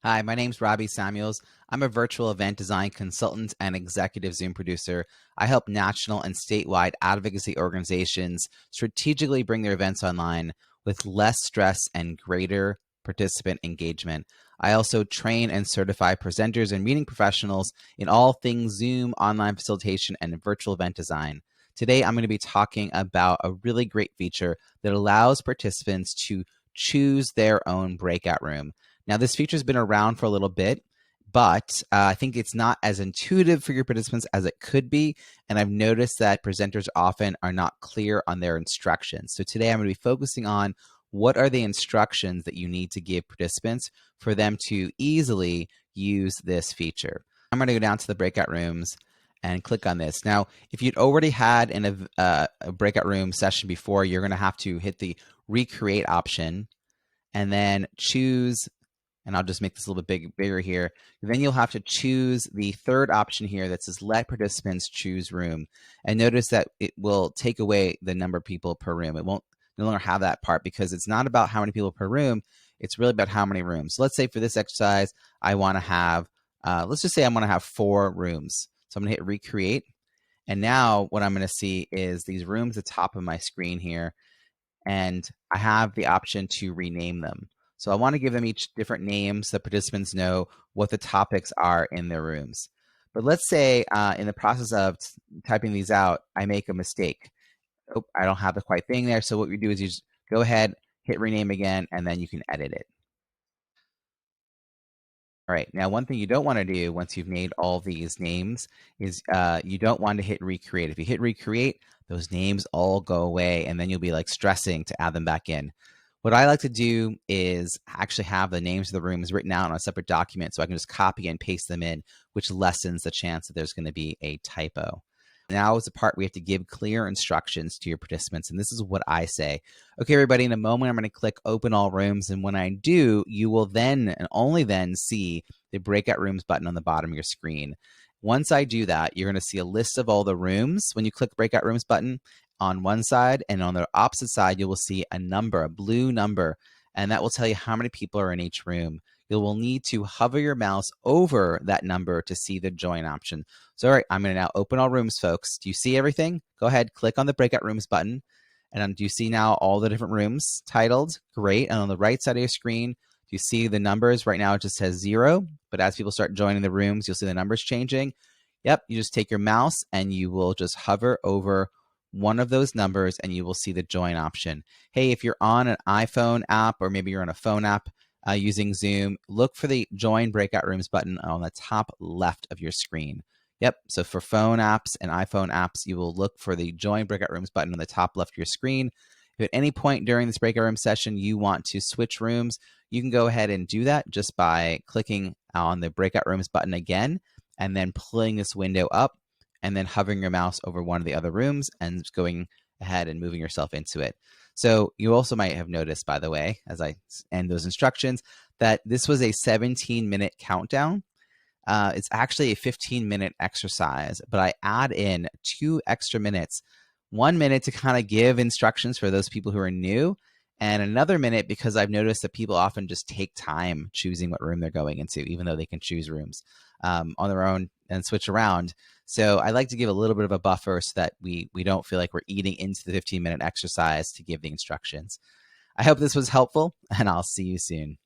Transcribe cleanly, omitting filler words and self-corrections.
Hi, my name's Robbie Samuels. I'm a virtual event design consultant and executive Zoom producer. I help national and statewide advocacy organizations strategically bring their events online with less stress and greater participant engagement. I also train and certify presenters and meeting professionals in all things Zoom, online facilitation, and virtual event design. Today, I'm going to be talking about a really great feature that allows participants to choose their own breakout room. Now, this feature has been around for a little bit, but I think it's not as intuitive for your participants as it could be. And I've noticed that presenters often are not clear on their instructions. So today I'm going to be focusing on what are the instructions that you need to give participants for them to easily use this feature. I'm going to go down to the breakout rooms and click on this. Now, if you'd already had a breakout room session before, you're going to have to hit the recreate option and then choose, and I'll just make this a little bit bigger here. Then you'll have to choose the third option here that says let participants choose room. And notice that it will take away the number of people per room. It won't no longer have that part because it's not about how many people per room. It's really about how many rooms. So let's say for this exercise, I want to have, let's just say I want to have 4 rooms. So I'm going to hit recreate. And now what I'm going to see is these rooms at the top of my screen here. And I have the option to rename them. So I want to give them each different names so participants know what the topics are in their rooms. But let's say in the process of typing these out, I make a mistake. Oh, I don't have the quite thing there. So what we do is you just go ahead, hit rename again, and then you can edit it. All right, now one thing you don't want to do once you've made all these names is you don't want to hit recreate. If you hit recreate, those names all go away and then you'll be like stressing to add them back in. What I like to do is actually have the names of the rooms written out on a separate document so I can just copy and paste them in, which lessens the chance that there's going to be a typo. Now is the part we have to give clear instructions to your participants, and this is what I say. Okay, everybody, in a moment, I'm going to click Open All Rooms, and when I do, you will then and only then see the Breakout Rooms button on the bottom of your screen. Once I do that, you're going to see a list of all the rooms when you click the Breakout Rooms button on one side, and on the opposite side, you will see a number, a blue number, and that will tell you how many people are in each room. You will need to hover your mouse over that number to see the join option. So, all right, I'm going to now open all rooms, folks. Do you see everything? Go ahead, click on the Breakout Rooms button. And do you see now all the different rooms titled? Great. And on the right side of your screen, do you see the numbers? Right now it just says 0, but as people start joining the rooms, you'll see the numbers changing. Yep, you just take your mouse and you will just hover over one of those numbers and you will see the join option. Hey, if you're on an iPhone app or maybe you're on a phone app using Zoom, look for the Join Breakout Rooms button on the top left of your screen. Yep, so for phone apps and iPhone apps, you will look for the Join Breakout Rooms button on the top left of your screen. If at any point during this breakout room session you want to switch rooms, you can go ahead and do that just by clicking on the Breakout Rooms button again and then pulling this window up and then hovering your mouse over one of the other rooms and going ahead and moving yourself into it. So you also might have noticed, by the way, as I end those instructions, that this was a 17-minute countdown. It's actually a 15-minute exercise, but I add in 2 extra minutes, 1 minute to kind of give instructions for those people who are new, and another minute because I've noticed that people often just take time choosing what room they're going into, even though they can choose rooms on their own and switch around. So I like to give a little bit of a buffer so that we don't feel like we're eating into the 15-minute exercise to give the instructions. I hope this was helpful, and I'll see you soon.